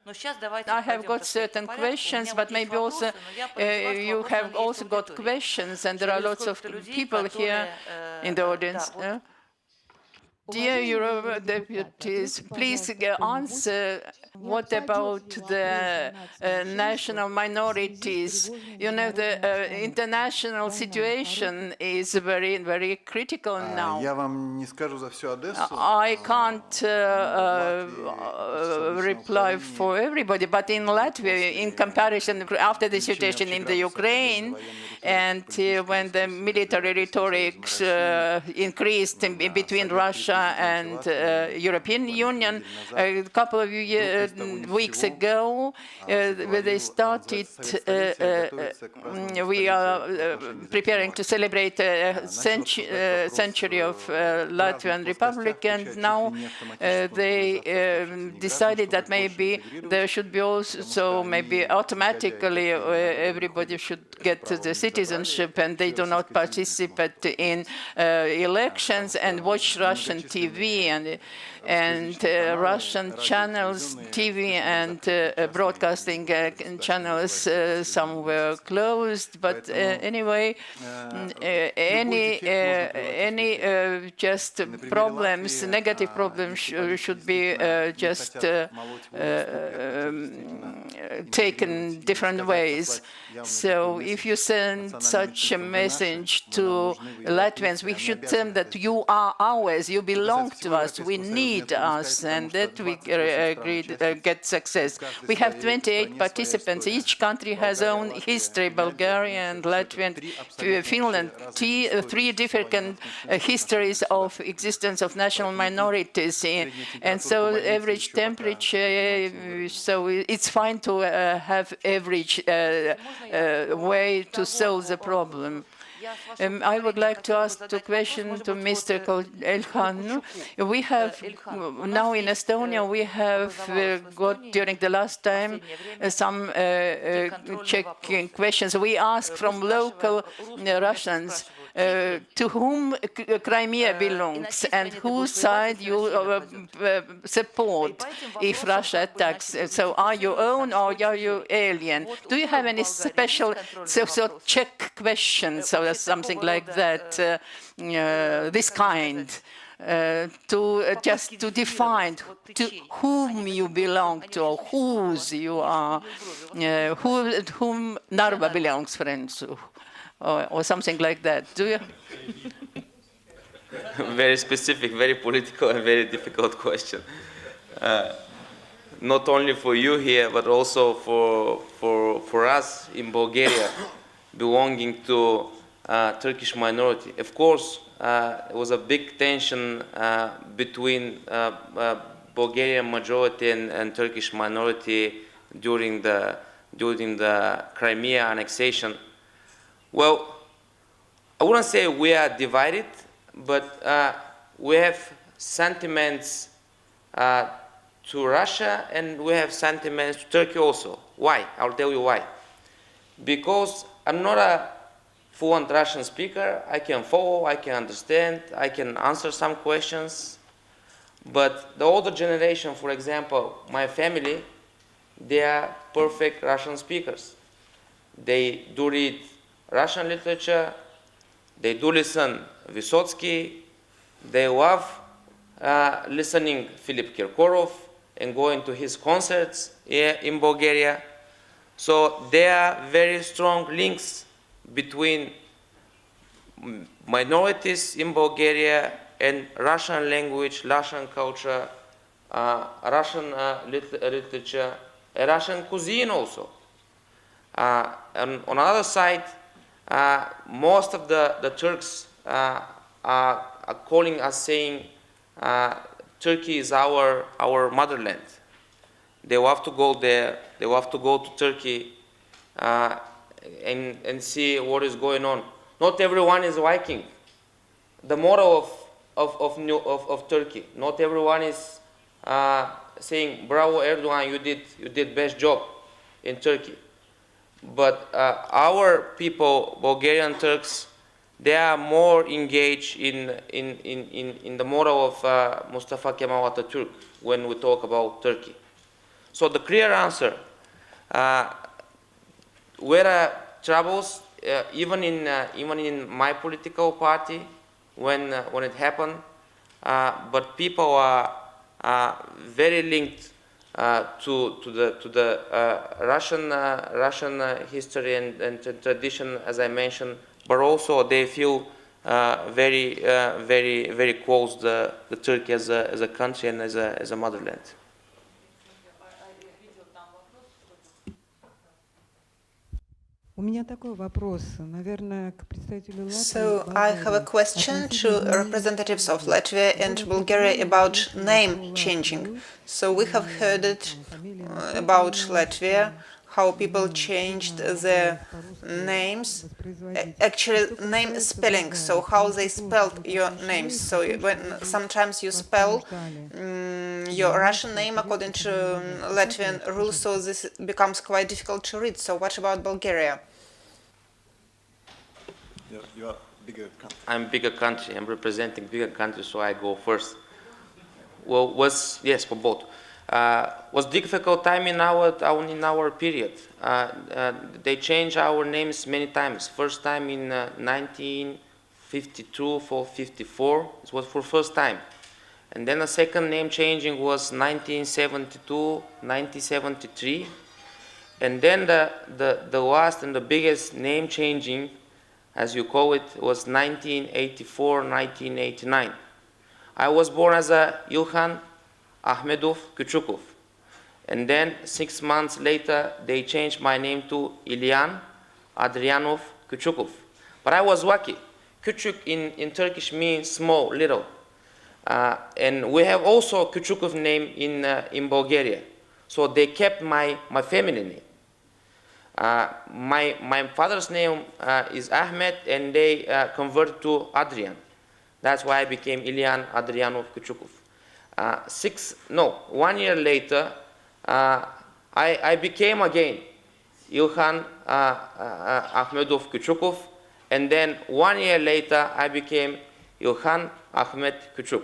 I have got certain questions, but maybe also you have also got questions, and there are lots of people here in the audience. Dear Euro deputies, please answer what about the national minorities? You know, the international situation is very, very critical now. I can't reply for everybody, but in Latvia, in comparison, after the situation in the Ukraine, and when the military rhetorics increased in between Russia and European Union, a couple of weeks ago, they started, we are preparing to celebrate a century of Latvian Republic, and now they decided that maybe there should be also maybe automatically everybody should get the citizenship, and they do not participate in elections and watch Russian TV and Russian channels, TV and broadcasting channels, some were closed. But anyway, any just problems, negative problems should be just taken different ways. So if you send such a message to Latvians, we should tell them that you are ours, you belong to us, we need us, and that we agreed get success. We have 28 participants. Each country has own history, Bulgaria and Latvia and Finland, three different histories of existence of national minorities. And so average temperature, so it's fine to have average way to solve the problem. I would like to ask the question to Mr. Ilhan. We have now in Estonia, we have got during the last time some checking questions. We asked from local Russians to whom Crimea belongs and whose side you support if Russia attacks. So are you own or are you alien? Do you have any special check questions or something like that, this kind? To just to define to whom you belong to or whose you are, whom Narva belongs, friends, or something like that. Do you? Very specific, very political, and very difficult question. Not only for you here, but also for us in Bulgaria, belonging to Turkish minority. Of course, there was a big tension between Bulgarian majority and Turkish minority during the Crimea annexation. Well, I wouldn't say we are divided, but we have sentiments to Russia and we have sentiments to Turkey also. Why? I'll tell you why. Because I'm not a fluent Russian speaker. I can follow, I can understand, I can answer some questions. But the older generation, for example, my family, they are perfect Russian speakers. They do read Russian literature, they do listen Vysotsky, they love listening Philip Kirkorov and going to his concerts here in Bulgaria. So there are very strong links between minorities in Bulgaria and Russian language, Russian culture, Russian literature, Russian cuisine also. And on the other side, most of the Turks are calling us saying Turkey is our motherland. They will have to go there, they will have to go to Turkey and see what is going on. Not everyone is liking the model of Turkey. Not everyone is saying, bravo Erdogan, you did best job in Turkey. But our people, Bulgarian Turks, they are more engaged in the model of Mustafa Kemal Atatürk when we talk about Turkey. So the clear answer, where are troubles, even in my political party, when it happened, but people are very linked to the Russian history and tradition, as I mentioned, but also they feel very close the Turkey as a country and as a motherland. So I have a question to representatives of Latvia and Bulgaria about name changing. So we have heard it about Latvia, how people changed their names, actually name spelling, so how they spelled your names. So when sometimes you spell your Russian name according to Latvian rules, so this becomes quite difficult to read. So what about Bulgaria? You're bigger country. I'm bigger country. I'm representing bigger country, so I go first. Well, yes for both. Was difficult time in our period. They changed our names many times. First time in 1952 for 54. It was for first time, and then a second name changing was 1972, 1973, and then the last and the biggest name changing, as you call it, was 1984, 1989. I was born as a Ilhan Ahmedov Kyuchyuk, and then 6 months later they changed my name to Ilhan Adrianov Kyuchyuk. But I was lucky. Kyuchyuk in Turkish means small, little, and we have also a Kyuchyuk name in Bulgaria, so they kept my family name. My father's name is Ahmed, and they converted to Adrian. That's why I became Ilhan Adrianov Kyuchyuk. 1 year later, I became again Ilhan Ahmedov Kyuchyuk, and then 1 year later I became Ilhan Ahmed Kyuchyuk.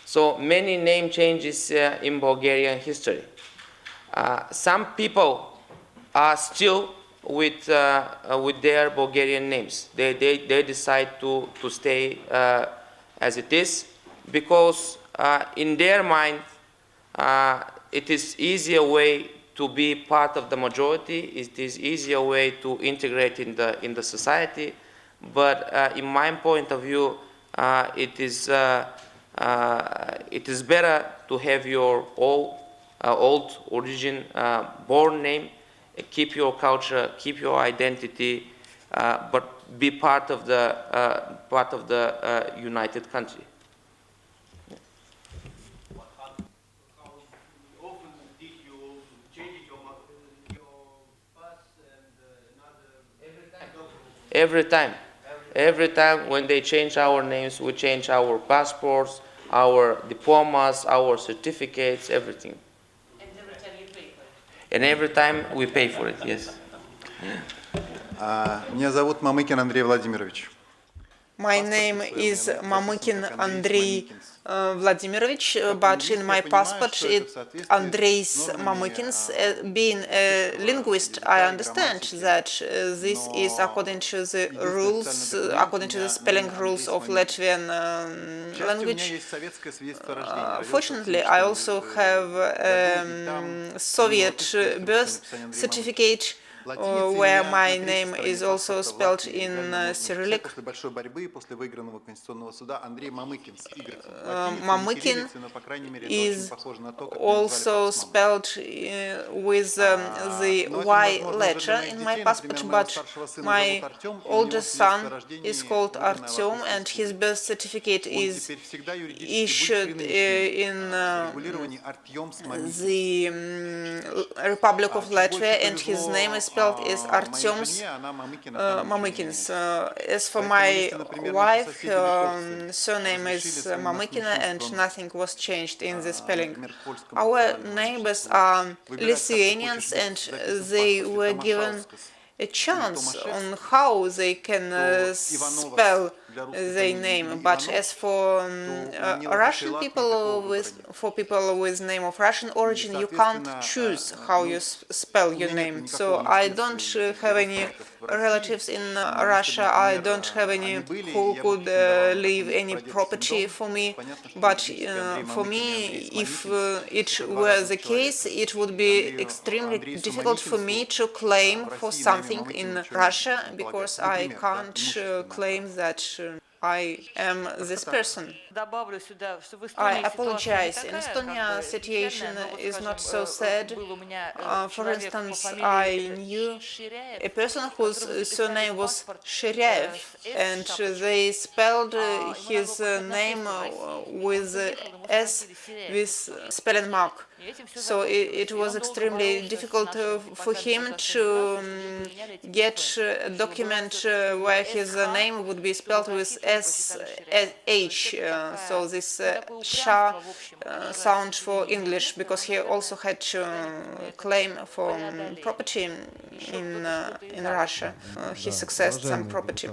So many name changes in Bulgarian history. Some people are still with their Bulgarian names. They decide to stay as it is, because in their mind it is easier way to be part of the majority. It is easier way to integrate in the society. But in my point of view, it is better to have your old origin born name, keep your culture, keep your identity, but be part of the united country. How often did you change your pass and another? Every time when they change our names, we change our passports, our diplomas, our certificates, everything. And every time we pay for it, yes. Меня зовут Mamikins Andrei Vladimirovich. My name is Mamikin Andrei Vladimirovich, but in my passport it's Andrejs Mamikins. Being a linguist, I understand that this is according to the rules, according to the spelling rules of Latvian language. Fortunately, I also have a Soviet birth certificate, where my name is also spelled in Cyrillic. Mamikin is also spelled with the Y letter in my passport, but my oldest son is called Artyom, and his birth certificate is issued in the Republic of Latvia, and his name is spelled is Artyom's Mamikins. As for my wife, her surname is Mamikina, and nothing was changed in the spelling. Our neighbors are Lithuanians, and they were given a chance on how they can spell their name. But as for Russian people, for people with name of Russian origin, you can't choose how you spell your name. So I don't have any relatives in Russia. I don't have any who could leave any property for me. But for me, if it were the case, it would be extremely difficult for me to claim for something in Russia, because I can't claim that I am this person. I apologize. In Estonia, situation is not so sad. For instance, I knew a person whose surname was Shiryaev, and they spelled his name with S with spelling mark. So it was extremely difficult for him to get a document where his name would be spelled with SH, so this sha sound for English, because he also had to claim for property in Russia. He successed some property.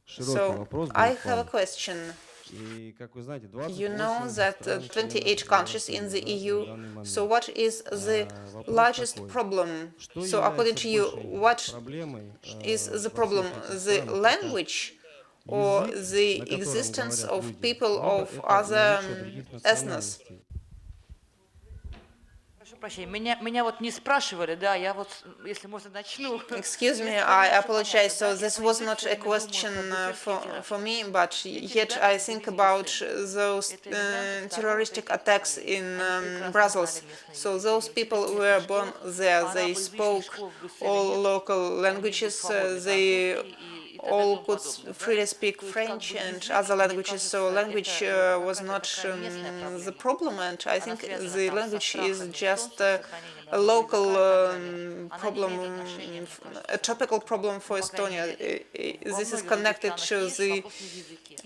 So I have a question. You know that 28 countries in the EU, so what is the largest problem? So according to you, what is the problem, the language or the existence of people of other ethnos? Excuse me, I apologize. So this was not a question for me, but yet I think about those terroristic attacks in Brussels. So those people were born there. They spoke all local languages. They all could freely speak French and other languages, so language was not the problem, and I think the language is just a local problem, a topical problem for Estonia. This is connected to the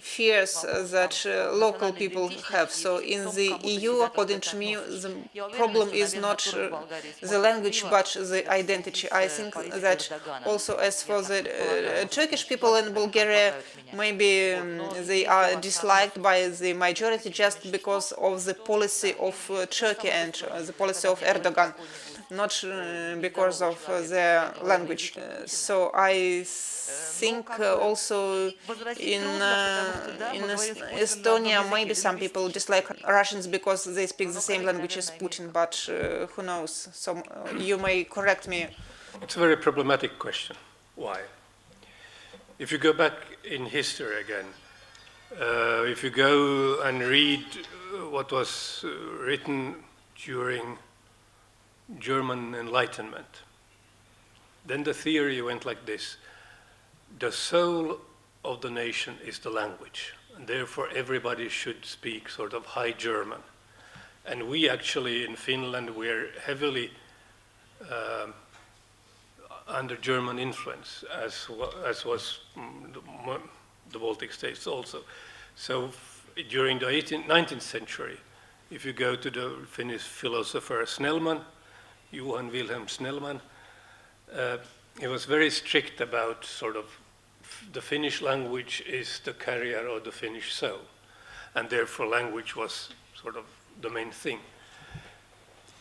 fears that local people have. So in the EU, according to me, the problem is not the language, but the identity. I think that also as for the Turkish people in Bulgaria, maybe they are disliked by the majority just because of the policy of Turkey and the policy of Erdogan, not because of their language. So I think also in Estonia, maybe some people dislike Russians because they speak the same language as Putin, but who knows? So you may correct me. It's a very problematic question. Why? If you go back in history again, if you go and read what was written during German Enlightenment, then the theory went like this. The soul of the nation is the language, and therefore everybody should speak sort of High German. And we actually in Finland were heavily under German influence, as was the Baltic states also. So during the 19th century, if you go to the Finnish philosopher Snellman, Johan Wilhelm Snellman, he was very strict about sort of the Finnish language is the carrier of the Finnish soul, and therefore language was sort of the main thing.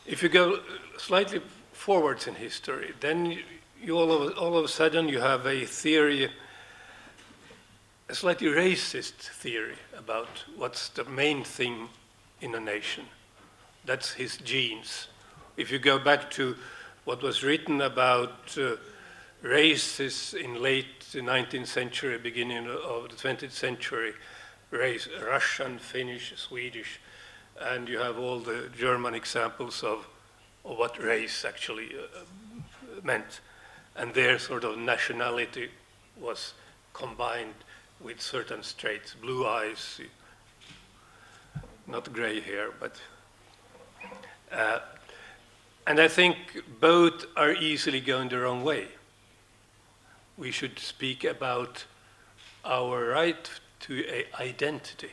If you go slightly forwards in history, then you all of a sudden you have a theory, a slightly racist theory about what's the main thing in a nation. That's his genes. If you go back to what was written about races in late 19th century, beginning of the 20th century, race, Russian, Finnish, Swedish, and you have all the German examples of what race actually meant. And their sort of nationality was combined with certain traits, blue eyes, not gray hair, but... and I think both are easily going the wrong way. We should speak about our right to an identity.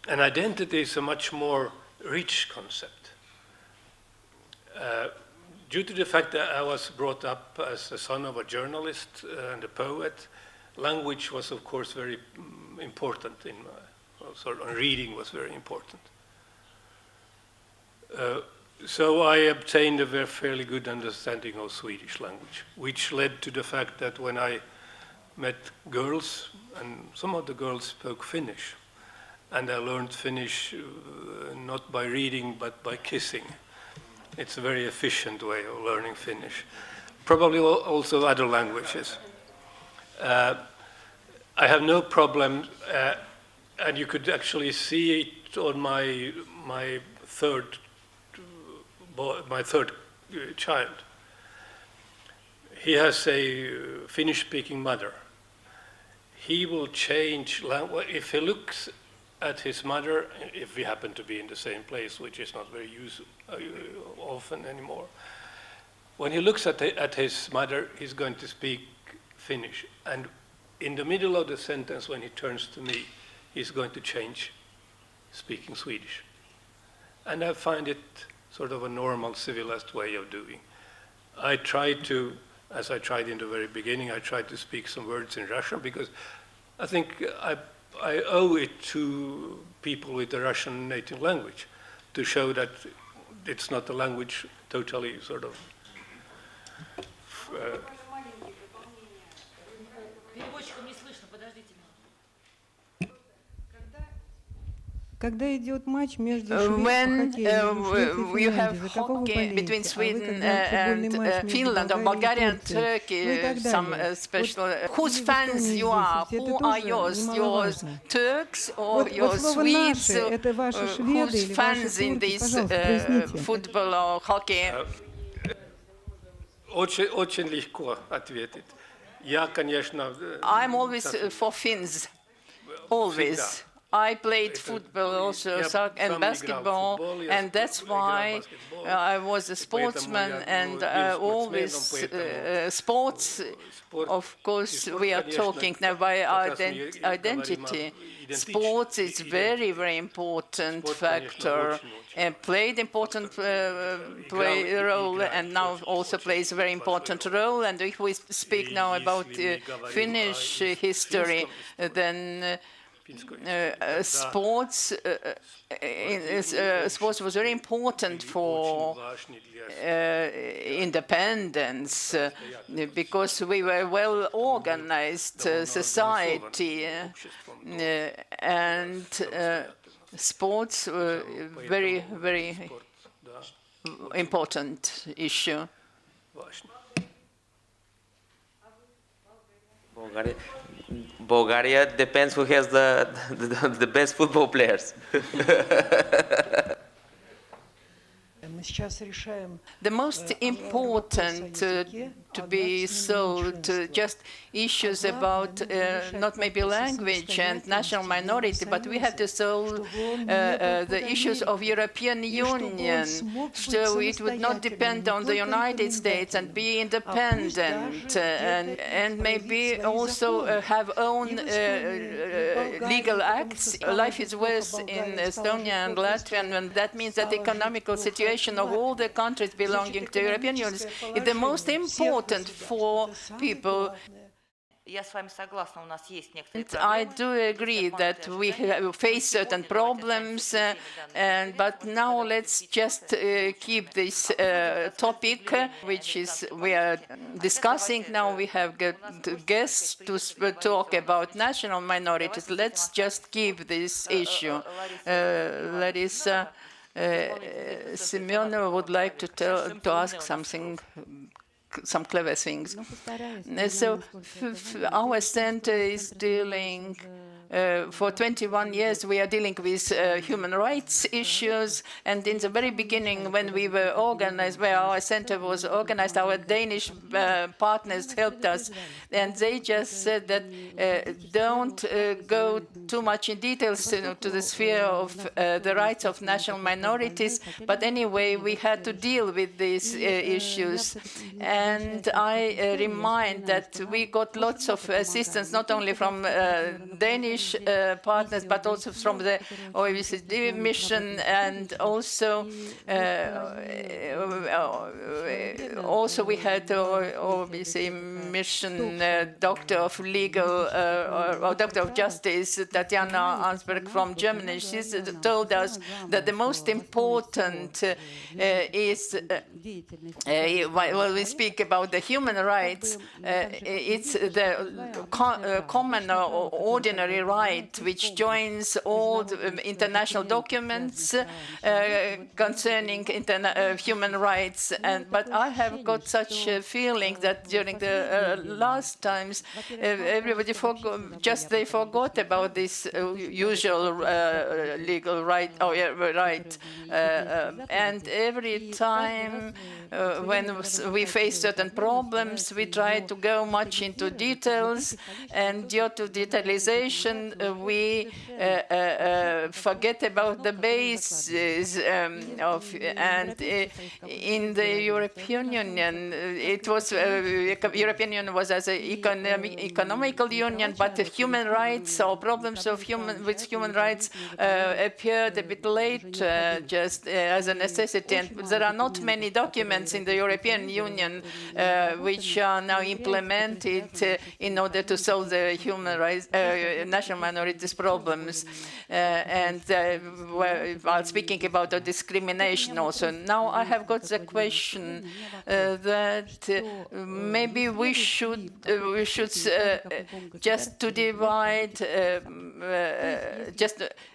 An identity is a much more rich concept. due to the fact that I was brought up as the son of a journalist and a poet, language was, of course, very important in my, reading was very important. So I obtained a very fairly good understanding of Swedish language, which led to the fact that when I met girls, and some of the girls spoke Finnish, and I learned Finnish not by reading but by kissing. It's a very efficient way of learning Finnish. Probably also other languages. I have no problem, and you could actually see it on my third child. He has a Finnish-speaking mother. He will change language if he looks at his mother, if we happen to be in the same place, which is not very often anymore. When he looks at his mother, he's going to speak Finnish. And in the middle of the sentence, when he turns to me, he's going to change speaking Swedish. And I find it sort of a normal, civilized way of doing. I try to, as I tried in the very beginning, I tried to speak some words in Russian because I think I owe it to people with the Russian native language to show that it's not a language totally sort of... Когда идет матч между Швецией и hockey between Sweden and Finland or Bulgaria and Turkey, some special. Whose fans you are? Who are yours? Yours Turks or your Swedes? Who's fans in this football or hockey? Очень легко ответить. Я, конечно... I'm always for Finns. Always. I played football also, soccer and basketball, and that's why I was a sportsman and always sports. Of course, we are talking now by identity. Sports is very, very important factor and played important role and now also plays a very important role. And if we speak now about Finnish history, then sports was very important for independence because we were a well-organized society and sports were very, very important issue. Bulgaria depends who has the best football players. The most important to be solved just issues about not maybe language and national minority, but we have to solve the issues of European Union, so it would not depend on the United States and be independent and maybe also have own legal acts. Life is worse in Estonia and Latvia, and that means that the economical situation of all the countries belonging to the European Union is the most important for people. I do agree that we face certain problems, but now let's just keep this topic, which is we are discussing now. We have got guests to talk about national minorities. Let's just keep this issue. Larissa Semyonova would like to ask something. Some clever things. So our center is dealing, for 21 years we are dealing with human rights issues, and in the very beginning when we were organized, where our center was organized, our Danish partners helped us, and they just said that don't go too much in details to the sphere of the rights of national minorities, but anyway we had to deal with these issues. And I remind that we got lots of assistance, not only from Danish Finnish partners, but also from the OECD mission, and also we had obviously mission doctor of legal or doctor of justice Yana Ansberg from Germany. She told us that the most important is when we speak about the human rights, it's the common or ordinary right which joins all the international documents concerning human rights. But I have got such a feeling that during the last times everybody forgot about this usual legal right. And every time when we face certain problems, we try to go much into details, and due to detalization, we forget about the basis of. And in the European Union, it was European Union was as an economical union, but the human rights or problems of with human rights appeared a bit late, just as a necessity. And there are not many documents in the European Union which are now implemented in order to solve the human rights, national minorities problems. And while speaking about the discrimination also, now I have got the question that maybe we should just to divide,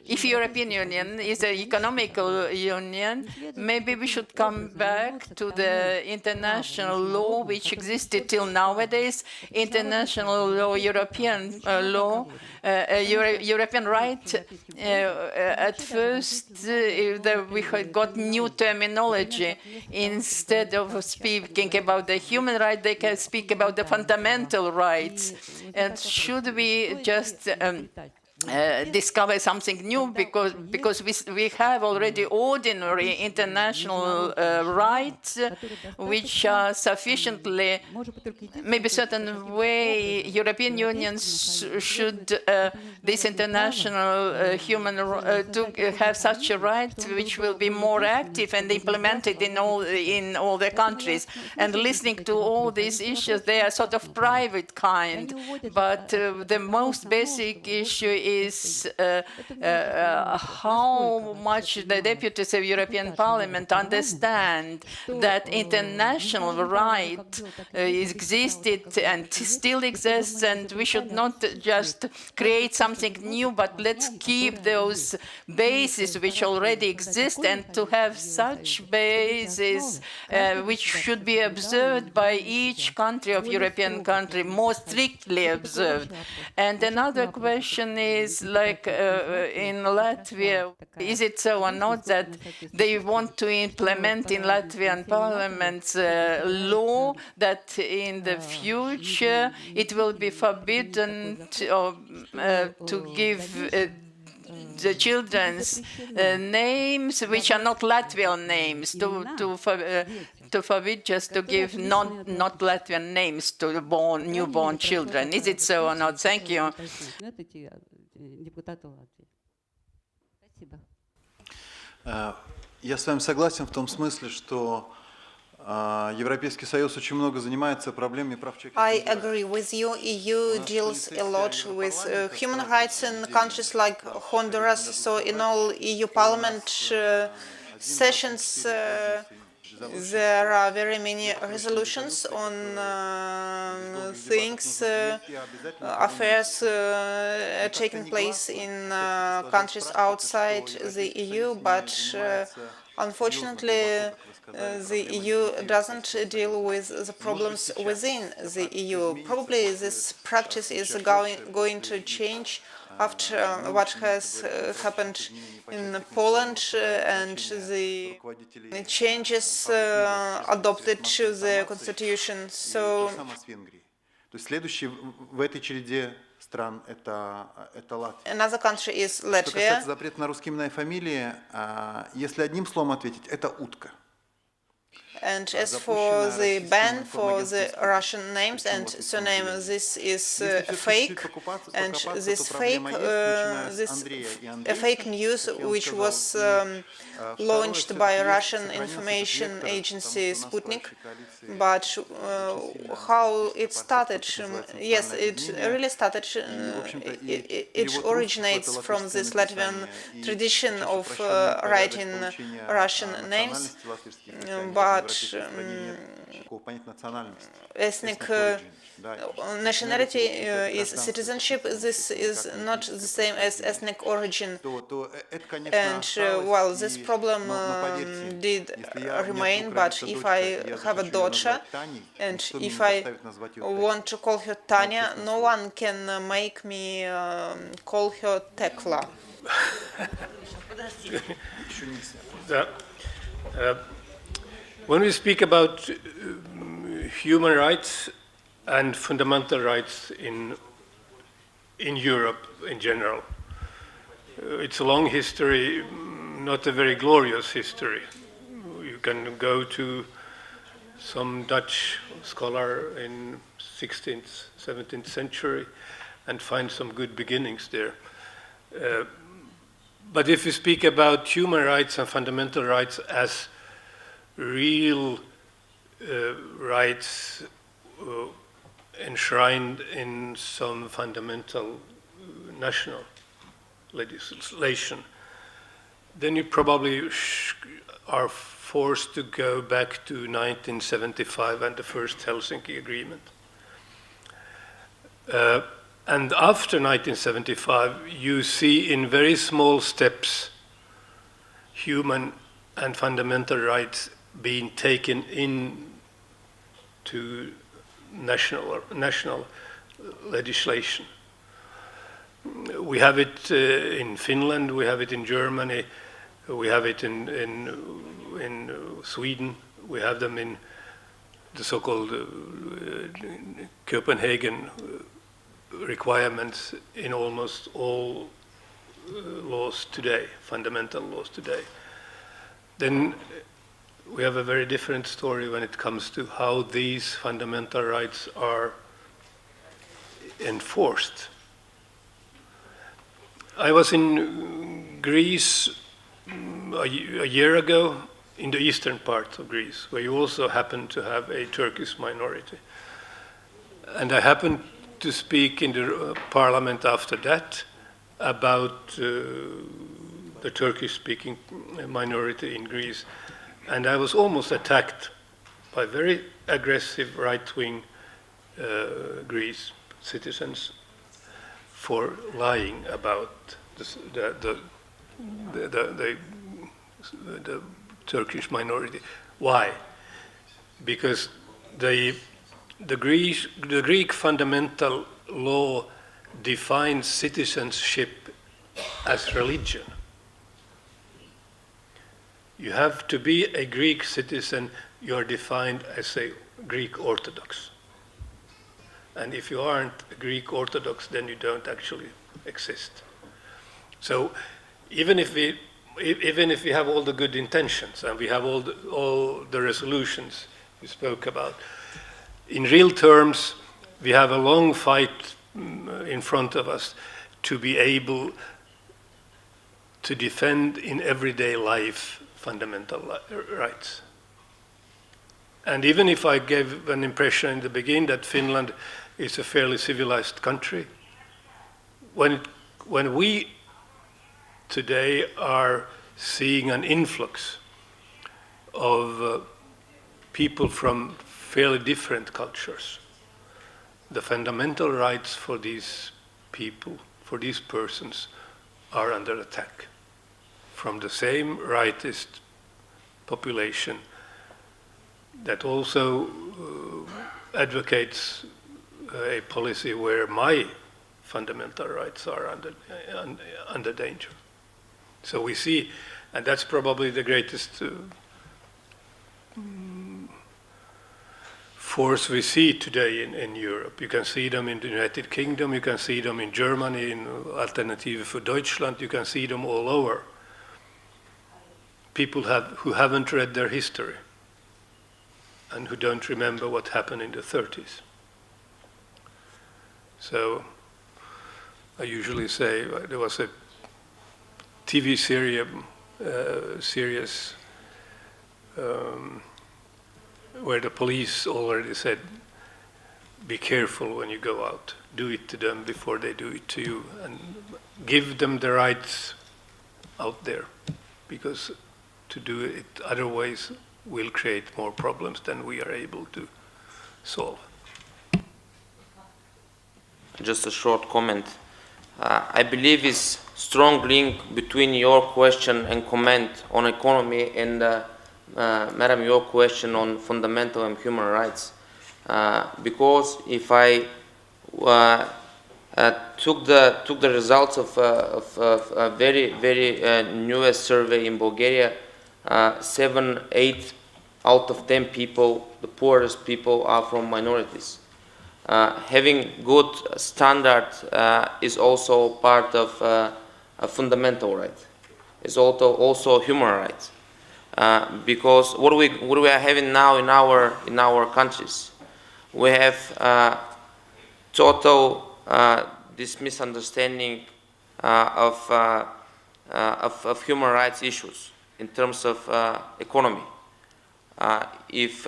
if European Union is an economical union, maybe we should come back to the international law which existed till nowadays, international law, European law, European right. At first, we had got new terminology. Instead of speaking about the human right, they can speak about the fundamental rights. And should we just discover something new because we have already ordinary international rights which are sufficiently, maybe certain way European Union should this international human to have such a right which will be more active and implemented in all the countries. And listening to all these issues, they are sort of private kind, but the most basic issue is how much the deputies of European Parliament understand that international right existed and still exists, and we should not just create something new, but let's keep those bases which already exist, and to have such bases which should be observed by each country of European country, more strictly observed. And another question is, like in Latvia, is it so or not that they want to implement in Latvian parliament's law that in the future it will be forbidden to give the children's names which are not Latvian names, to forbid just to give not Latvian names to the newborn children. Is it so or not? Thank you. Я с вами согласен в том смысле, что Европейский Союз очень много занимается проблемами прав человека. I agree with you. EU deals a lot with human rights in countries like Honduras. So in all EU Parliament sessions, there are very many resolutions on things, affairs taking place in countries outside the EU, but unfortunately the EU doesn't deal with the problems within the EU. Probably this practice is going to change after what has happened in Poland and the changes adopted to the constitution. So another country is Latvia. Запрет на русские имена и фамилии, если одним словом ответить, это утка. And as for the ban for the Russian names and surname, this is a fake, and this fake news which was launched by Russian information agency Sputnik. But how it started? Yes, it really started. It originates from this Latvian tradition of writing Russian names, but ethnic nationality is citizenship. This is not the same as ethnic origin. And well, this problem did remain, but if I have a daughter and if I want to call her Tanya, no one can make me call her Tekla. When we speak about human rights and fundamental rights in Europe in general, it's a long history, not a very glorious history. You can go to some Dutch scholar in 16th, 17th century and find some good beginnings there. But if we speak about human rights and fundamental rights as real rights enshrined in some fundamental national legislation, then you probably are forced to go back to 1975 and the first Helsinki Agreement. And after 1975, you see in very small steps human and fundamental rights being taken into national legislation. We have it in Finland, we have it in Germany, we have it in Sweden, we have them in the so-called Copenhagen requirements in almost all laws today, fundamental laws today. Then we have a very different story when it comes to how these fundamental rights are enforced. I was in Greece a year ago, in the eastern part of Greece, where you also happen to have a Turkish minority. And I happened to speak in the parliament after that about the Turkish-speaking minority in Greece. And I was almost attacked by very aggressive right-wing Greece citizens for lying about the Turkish minority. Why? Because the Greek fundamental law defines citizenship as religion. You have to be a Greek citizen, you are defined as a Greek Orthodox. And if you aren't a Greek Orthodox, then you don't actually exist. So even if we have all the good intentions and we have all the resolutions we spoke about, in real terms, we have a long fight in front of us to be able to defend in everyday life fundamental rights. And even if I gave an impression in the beginning that Finland is a fairly civilized country, when we today are seeing an influx of people from fairly different cultures, the fundamental rights for these people, for these persons, are under attack from the same rightist population that also advocates a policy where my fundamental rights are under danger. So we see, and that's probably the greatest force we see today in Europe. You can see them in the United Kingdom, you can see them in Germany, in Alternative für Deutschland, you can see them all over. People who haven't read their history. and who don't remember what happened in the 30s. So I usually say there was a TV series where the police already said, be careful when you go out. Do it to them before they do it to you, and give them the rights out there, because to do it other ways will create more problems than we are able to solve. Just a short comment. I believe is strong link between your question and comment on economy and Madam, your question on fundamental and human rights. Because if I took the results of a very newest survey in Bulgaria, 7-8 out of 10 people, the poorest people, are from minorities. Having good standard is also part of a fundamental right. It's also human rights. Because what we are having now in our countries, we have total this misunderstanding of human rights issues in terms of economy. If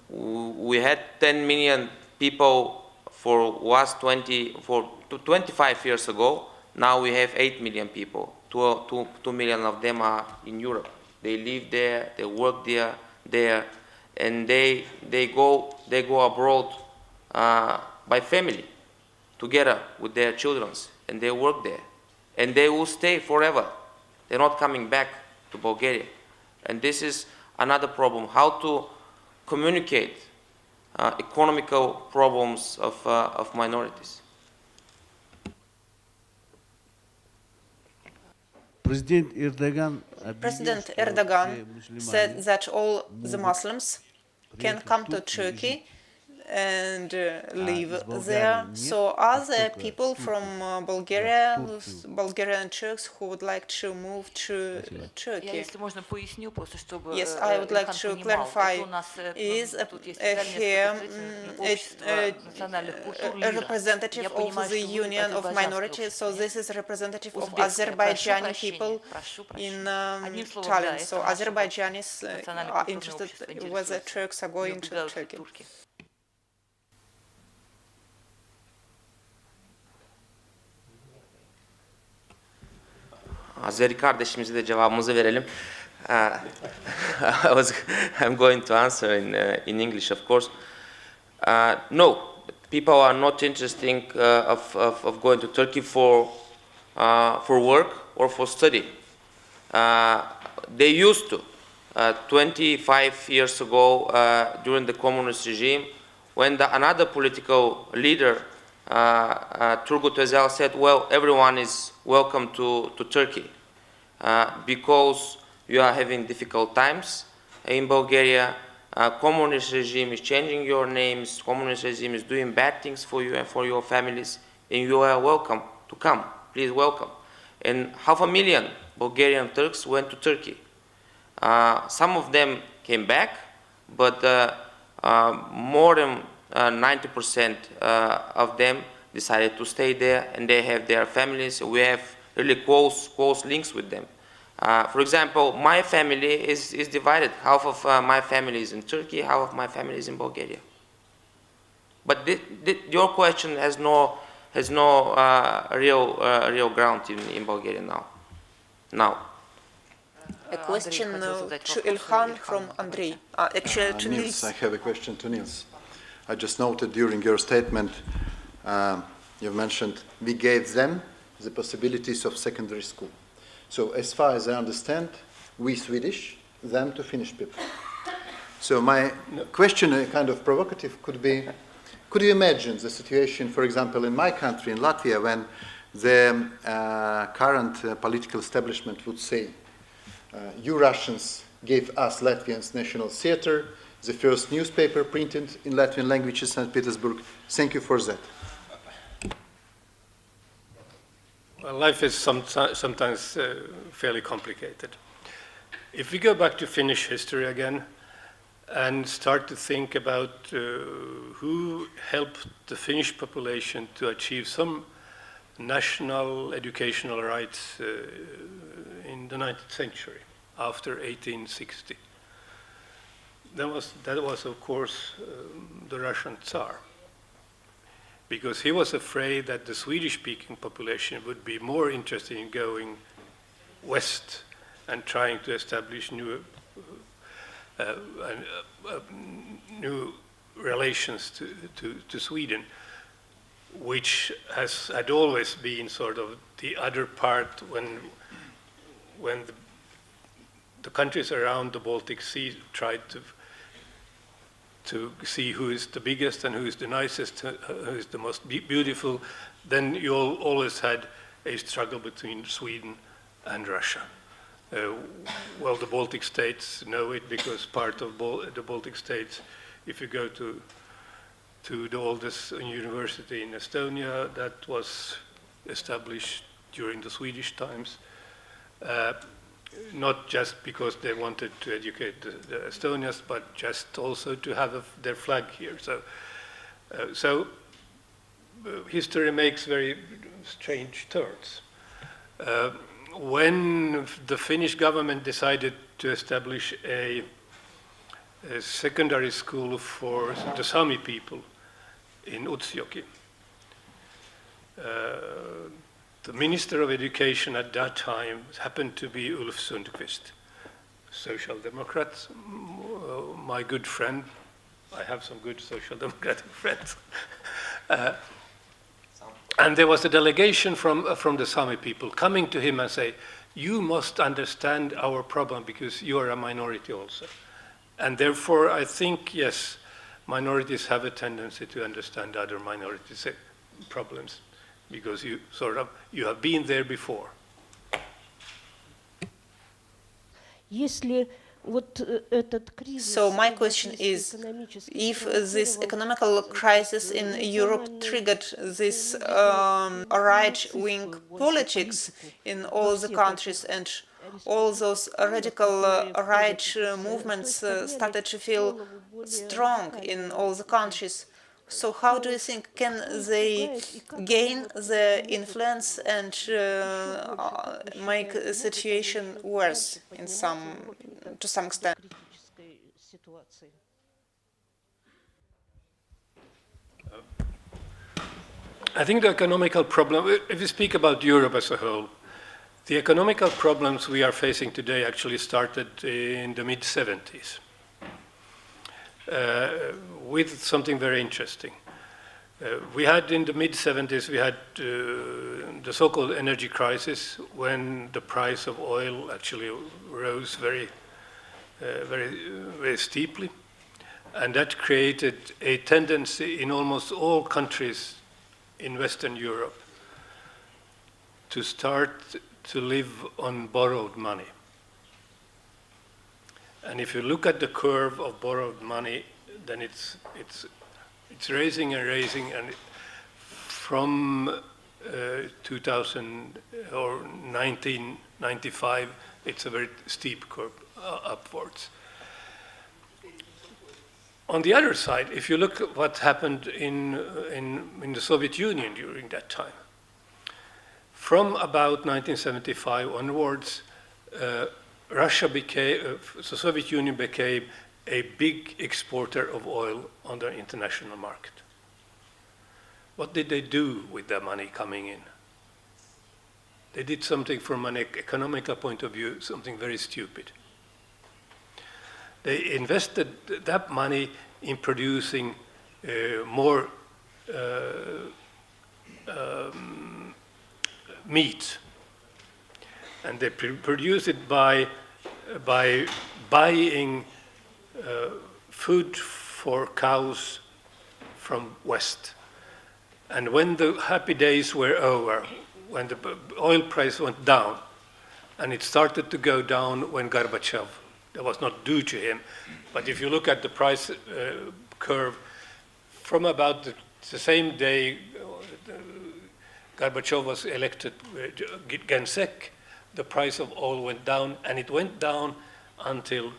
we had 10 million people for 25 years ago, now we have 8 million people. 2 million of them are in Europe. They live there, they work there, and they go abroad by family, together with their children, and they work there, and they will stay forever. They're not coming back to Bulgaria, and this is another problem: how to communicate economical problems of minorities. President Erdogan said that all the Muslims can come to Turkey and live there. So are there people from Bulgaria, Bulgarian Turks, who would like to move to Turkey? Yes, I would like to clarify. Is here a representative of the Union of Minorities? So this is a representative of Azerbaijani people in Tallinn. So Azerbaijanis are interested whether Turks are going to Turkey. Azeri kardeşimize de cevabımızı verelim. I'm going to answer in English, of course. No, people are not interested of going to Turkey for work or for study. They used to. 25 years ago, during the communist regime, when another political leader, Turgut Özal, said, well, everyone is welcome to Turkey because you are having difficult times in Bulgaria. Communist regime is changing your names. Communist regime is doing bad things for you and for your families, and you are welcome to come. Please welcome. And 500,000 Bulgarian Turks went to Turkey. Some of them came back, but more than 90% of them decided to stay there, and they have their families. We have really close links with them. For example, my family is divided. Half of my family is in Turkey, half of my family is in Bulgaria. But your question has no real ground in Bulgaria now. A question to Ilhan from Andrei. Actually, to Nils, Nils. I have a question to Nils. I just noted during your statement, you mentioned we gave them the possibilities of secondary school. So as far as I understand, we Swedish, them to Finnish people. So my question, kind of provocative, could be, could you imagine the situation, for example, in my country, in Latvia, when the current political establishment would say, you Russians gave us Latvians National Theatre, the first newspaper printed in Latvian language in St. Petersburg. Thank you for that. Well, life is sometimes fairly complicated. If we go back to Finnish history again, and start to think about who helped the Finnish population to achieve some national educational rights in the 19th century, after 1860. That was of course, the Russian Tsar, because he was afraid that the Swedish-speaking population would be more interested in going west and trying to establish new relations to Sweden, which had always been sort of the other part when the countries around the Baltic Sea tried to see who is the biggest and who is the nicest, who is the most beautiful. Then you always had a struggle between Sweden and Russia. Well, the Baltic states know it because part of the Baltic states, if you go to the oldest university in Estonia, that was established during the Swedish times, not just because they wanted to educate the Estonians, but just also to have their flag here. So history makes very strange turns. When the Finnish government decided to establish a secondary school for the Sami people in Utsjoki, the Minister of Education at that time happened to be Ulf Sundqvist, Social Democrat, my good friend. I have some good Social Democratic friends. And there was a delegation from the Sami people coming to him and say, you must understand our problem because you are a minority also. And therefore, I think, yes, minorities have a tendency to understand other minorities' problems because you have been there before. So my question is, if this economical crisis in Europe triggered this right-wing politics in all the countries and all those radical right movements started to feel strong in all the countries, so how do you think can they gain the influence and make the situation worse to some extent? I think the economical problem, if we speak about Europe as a whole, the economical problems we are facing today actually started in the mid-70s with something very interesting. We had in the mid-70s, we had the so-called energy crisis when the price of oil actually rose very steeply. And that created a tendency in almost all countries in Western Europe to start to live on borrowed money. And if you look at the curve of borrowed money, then it's raising and raising, and from 2000 or 1995, it's a very steep curve upwards. On the other side, if you look at what happened in the Soviet Union during that time, from about 1975 onwards, the Soviet Union became a big exporter of oil on the international market. What did they do with the money coming in? They did something from an economical point of view, something very stupid. They invested that money in producing more meat. And they produce it by buying food for cows from West. And when the happy days were over, when the oil price went down, and it started to go down when Gorbachev, that was not due to him, but if you look at the price curve, from about the same day Gorbachev was elected Gensek, the price of oil went down, and it went down until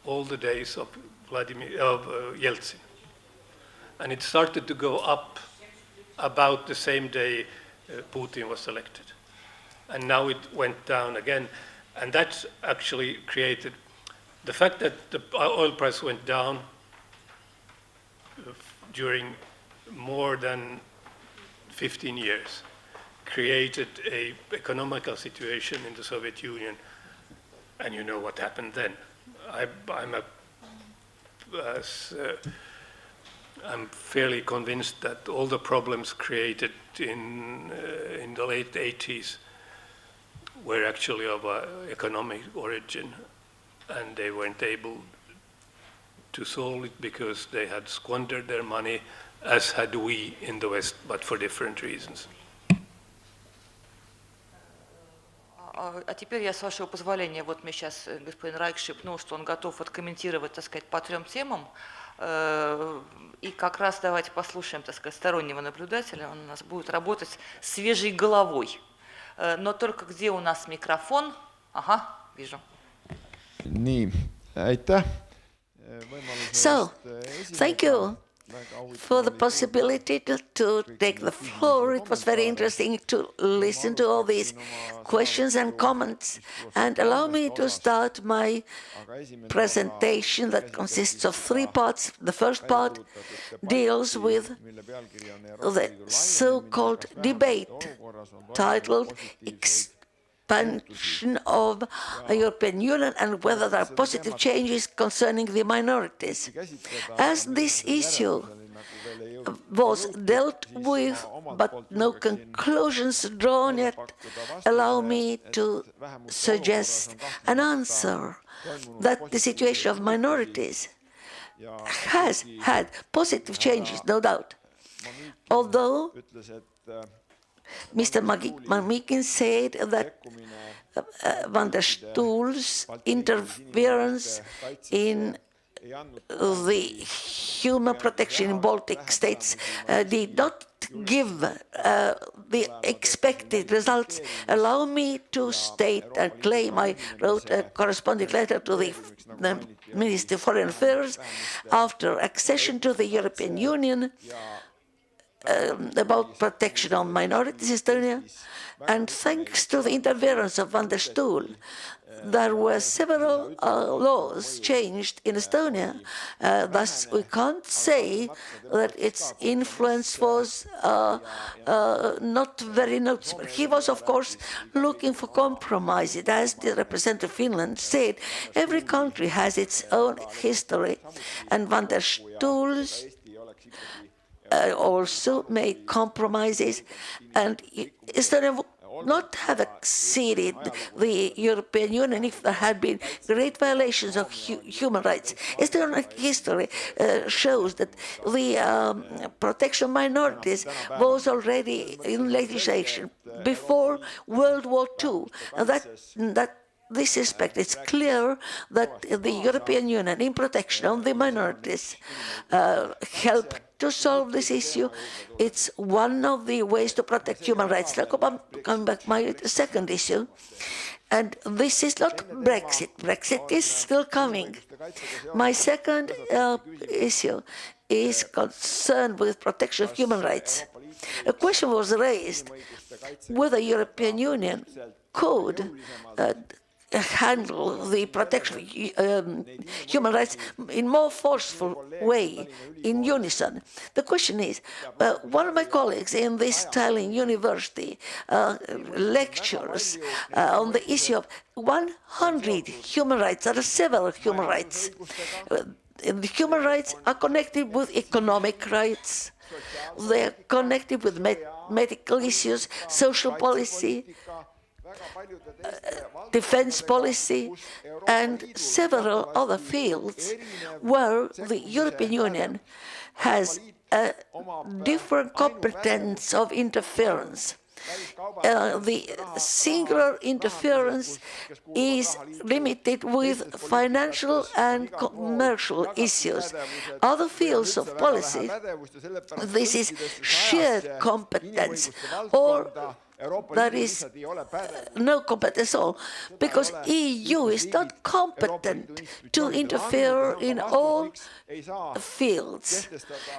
all the days of Yeltsin. And it started to go up about the same day Putin was elected. And now it went down again. And that actually created the fact that the oil price went down during more than 15 years, created an economical situation in the Soviet Union. And you know what happened then. I'm fairly convinced that all the problems created in the late 80s were actually of economic origin, and they weren't able to solve it because they had squandered their money, as had we in the West, but for different reasons. А теперь я, с вашего позволения, вот мне сейчас господин Райк шепнул, что он готов откомментировать, так сказать, по 3 темам. И как раз давайте послушаем, так сказать, стороннего наблюдателя. Он у нас будет работать свежей головой. Но только где у нас микрофон? Ага, вижу. Nii, aitäh. So, thank you for the possibility to take the floor. It was very interesting to listen to all these questions and comments. And allow me to start my presentation that consists of 3 parts. The first part deals with the so-called debate titled Expansion of the European Union and whether there are positive changes concerning the minorities. As this issue was dealt with, but no conclusions drawn yet, allow me to suggest an answer that the situation of minorities has had positive changes, no doubt. Although Mr. Mamikins said that Van der Stoel's interference in the human protection in Baltic states did not give the expected results. Allow me to state and claim I wrote a corresponding letter to the Minister of Foreign Affairs after accession to the European Union about protection of minorities in Estonia, and thanks to the interference of Van der Stoel, there were several laws changed in Estonia. Thus, we can't say that its influence was not very noticeable. He was, of course, looking for compromises. As the representative of Finland said, every country has its own history, and Van der Stoel's also made compromises, and Estonia would not have acceded the European Union if there had been great violations of human rights. Estonian history shows that the protection of minorities was already in legislation before World War II, and that this aspect, it's clear that the European Union in protection of the minorities helped to solve this issue. It's one of the ways to protect human rights. Now, coming back to my second issue, and this is not Brexit. Brexit is still coming. My second issue is concerned with protection of human rights. A question was raised whether the European Union could handle the protection of human rights in more forceful way, in unison. The question is, one of my colleagues in this Tallinn University lectures on the issue of 100 human rights. There are several human rights. The human rights are connected with economic rights. They are connected with medical issues, social policy, defense policy, and several other fields where the European Union has a different competence of interference. The singular interference is limited with financial and commercial issues. Other fields of policy, this is shared competence or there is no competence at all, because EU is not competent to interfere in all fields.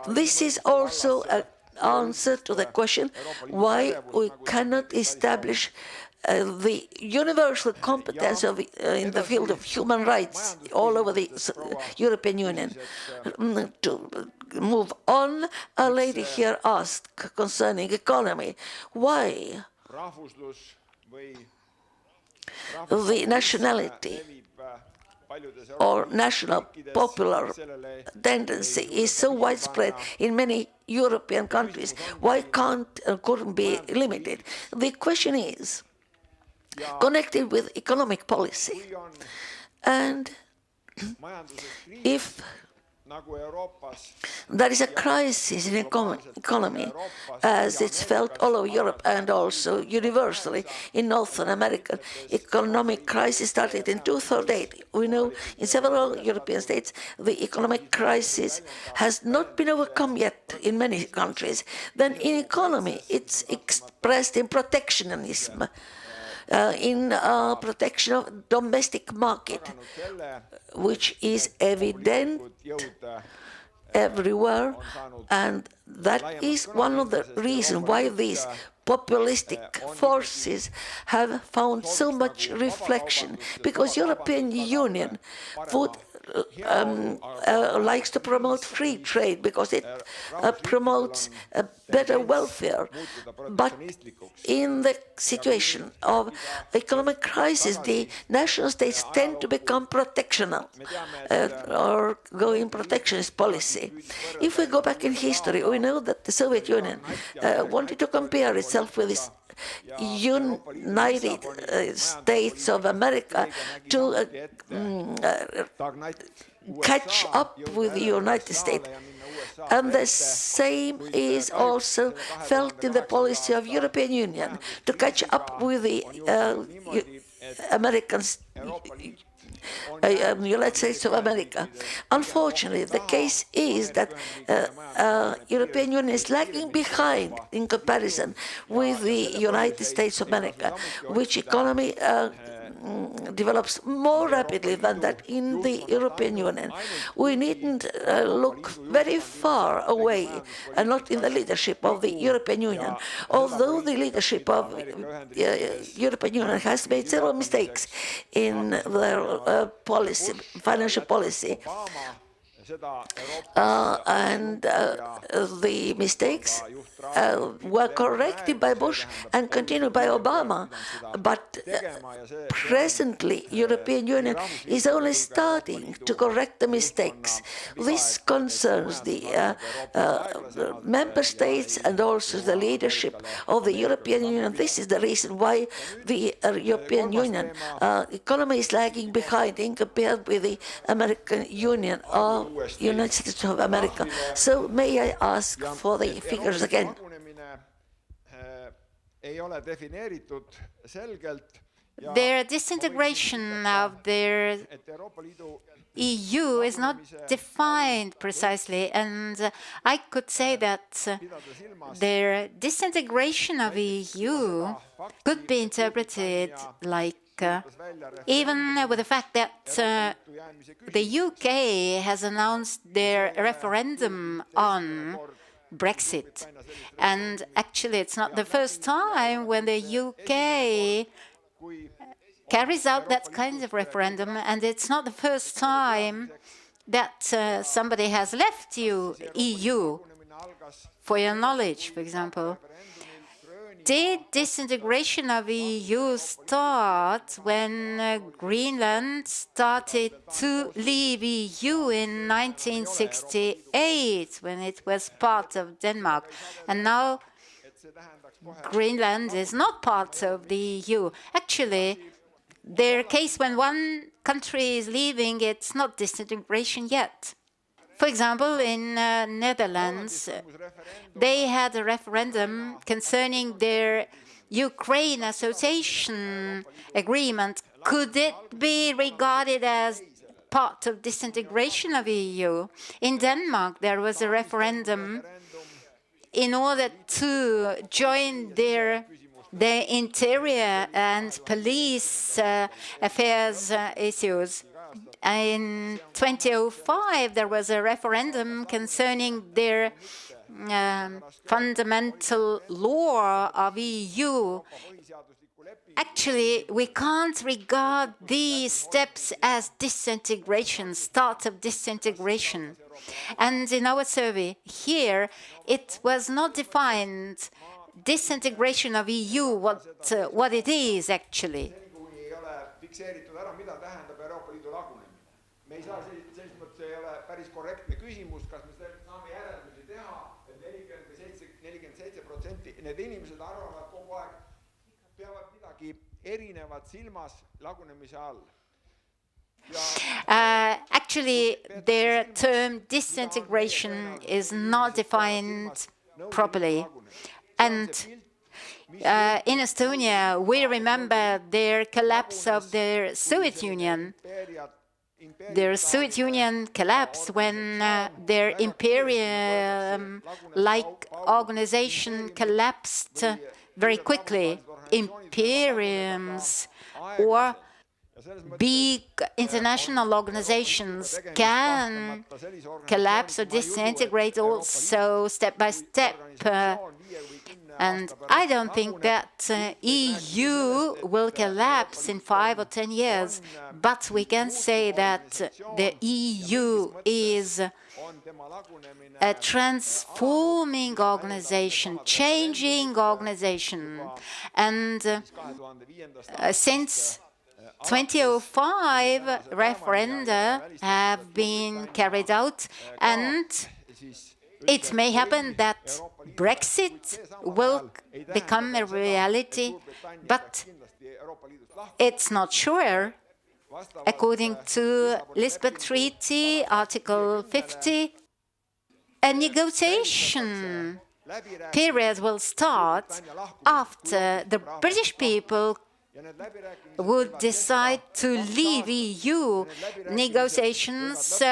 This is also an answer to the question why we cannot establish the universal competence of, in the field of human rights all over the European Union. To move on, a lady here asked concerning economy, why the nationality or national popular tendency is so widespread in many European countries. Why couldn't be limited? The question is connected with economic policy. And if there is a crisis in economy, as it's felt all over Europe and also universally in Northern America. Economic crisis started in 2008. We know in several European states the economic crisis has not been overcome yet in many countries. Then in economy, it's expressed in protectionism. In protection of domestic market, which is evident everywhere, and that is one of the reasons why these populistic forces have found so much reflection, because European Union would likes to promote free trade because it promotes a better welfare. But in the situation of economic crisis, the national states tend to become protectional or go in protectionist policy. If we go back in history, we know that the Soviet Union wanted to compare itself with this United States of America to catch up with the United States. And the same is also felt in the policy of European Union, to catch up with the Americans, United States of America. Unfortunately, the case is that European Union is lagging behind in comparison with the United States of America, which economy develops more rapidly than that in the European Union. We needn't look very far away and not in the leadership of the European Union. Although the leadership of European Union has made several mistakes in their policy, financial policy, and the mistakes were corrected by Bush and continued by Obama. But presently, European Union is only starting to correct the mistakes. This concerns the member states and also the leadership of the European Union. This is the reason why the European Union economy is lagging behind in compared with the American Union or United States of America. So may I ask for the figures again? Their disintegration of their EU is not defined precisely, and I could say that their disintegration of EU could be interpreted like even with the fact that the UK has announced their referendum on Brexit. And actually, it's not the first time when the UK carries out that kind of referendum, and it's not the first time that somebody has left EU. For your knowledge, for example, did disintegration of EU start when Greenland started to leave EU in 1968, when it was part of Denmark? And now Greenland is not part of the EU. Actually, their case when one country is leaving, it's not disintegration yet. For example, in Netherlands, they had a referendum concerning their Ukraine association agreement. Could it be regarded as part of disintegration of EU? In Denmark, there was a referendum in order to join their the interior and police affairs issues. In 2005, there was a referendum concerning their fundamental law of EU. Actually, we can't regard these steps as disintegration, start of disintegration. And in our survey here, it was not defined disintegration of EU, what it is actually. Actually, their term disintegration is not defined properly. And in Estonia, we remember their collapse of the Soviet Union. Their Soviet Union collapsed when their imperium-like organization collapsed very quickly. Imperiums or big international organizations can collapse or disintegrate also step by step. And I don't think that EU will collapse in 5 or 10 years, but we can say that the EU is a transforming organization, changing organization. And since 2005, referenda have been carried out, and it may happen that Brexit will become a reality, but it's not sure. According to Lisbon Treaty, Article 50, a negotiation period will start after the British people would decide to leave EU. Negotiations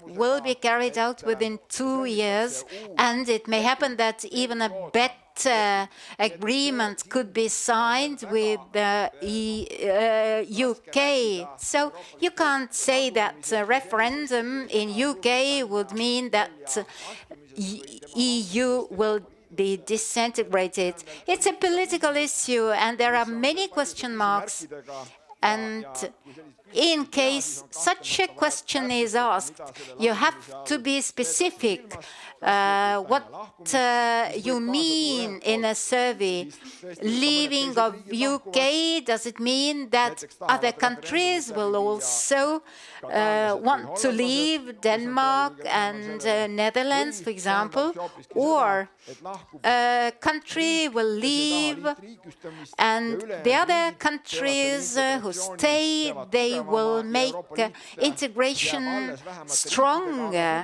will be carried out within 2 years, and it may happen that even a better agreement could be signed with the UK. So you can't say that a referendum in UK would mean that EU will be disintegrated. It's a political issue, and there are many question marks. And in case such a question is asked, you have to be specific what you mean in a survey. Leaving of UK, does it mean that other countries will also want to leave, Denmark and Netherlands, for example, or a country will leave and the other countries who stay, they will make integration stronger.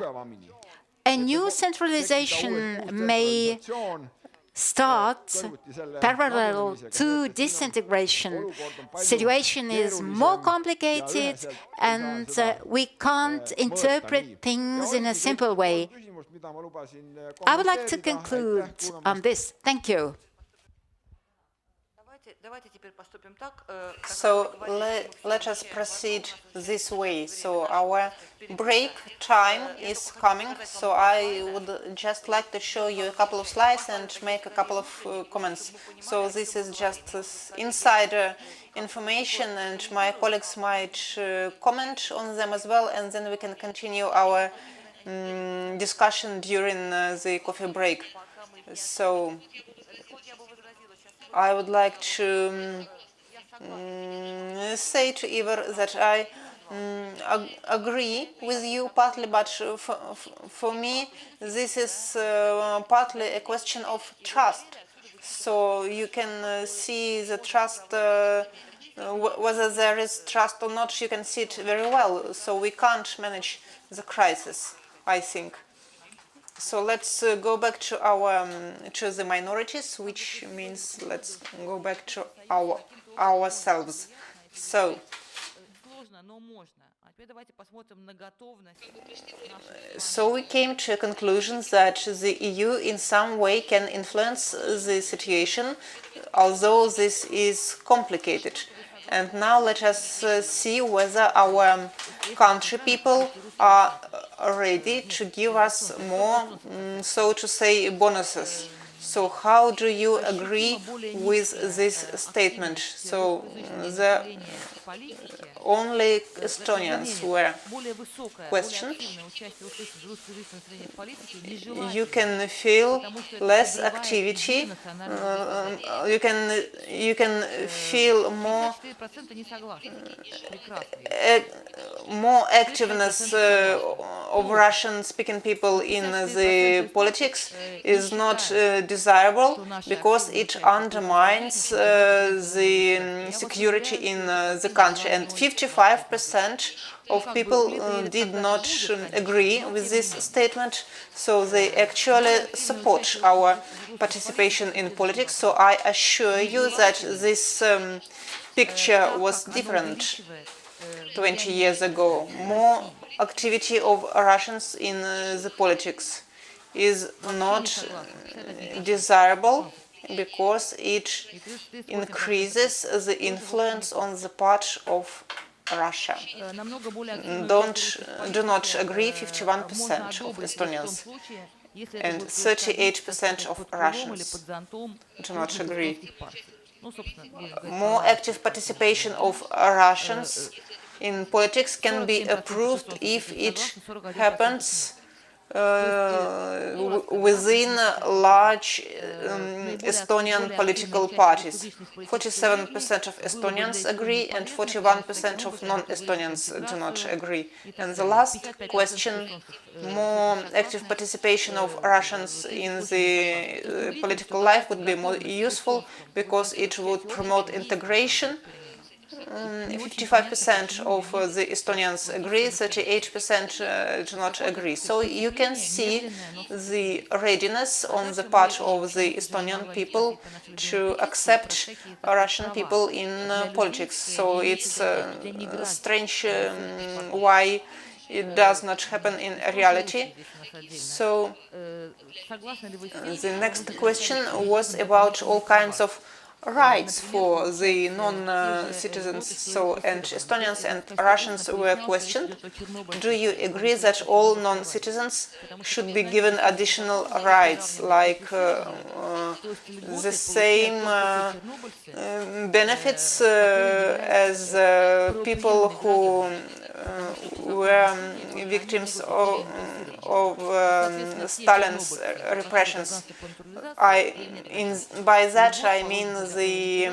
A new centralization may start parallel to disintegration. Situation is more complicated, and we can't interpret things in a simple way. I would like to conclude on this. Thank you. So let us proceed this way. So our break time is coming. So I would just like to show you a couple of slides and make a couple of comments. So this is just insider information, and my colleagues might comment on them as well, and then we can continue our discussion during the coffee break. So I would like to say to Ivar that I agree with you partly, but for me this is partly a question of trust. So you can see the trust, whether there is trust or not, you can see it very well. So we can't manage the crisis, I think. So let's go back to our to the minorities, which means let's go back to ourselves. So So we came to a conclusion that the EU in some way can influence the situation, although this is complicated. And now let us see whether our country people are ready to give us more, so to say, bonuses. So how do you agree with this statement? So the only Estonians were questioned. You can feel less activity. You can feel more activeness of Russian-speaking people in the politics is not desirable because it undermines the security in the country. And 55% of people did not agree with this statement, so they actually support our participation in politics. So I assure you that this picture was different 20 years ago. More activity of Russians in the politics is not desirable because it increases the influence on the part of Russia. Do not agree 51% of Estonians and 38% of Russians do not agree. More active participation of Russians in politics can be approved if it happens within large Estonian political parties. 47% of Estonians agree and 41% of non-Estonians do not agree. And the last question, more active participation of Russians in the political life would be more useful because it would promote integration. 55% of the Estonians agree, 38% do not agree. So you can see the readiness on the part of the Estonian people to accept Russian people in politics. So it's strange why it does not happen in reality. So the next question was about all kinds of rights for the non-citizens, and Estonians and Russians were questioned. Do you agree that all non-citizens should be given additional rights, like the same benefits as people who were victims of Stalin's repressions? By that I mean the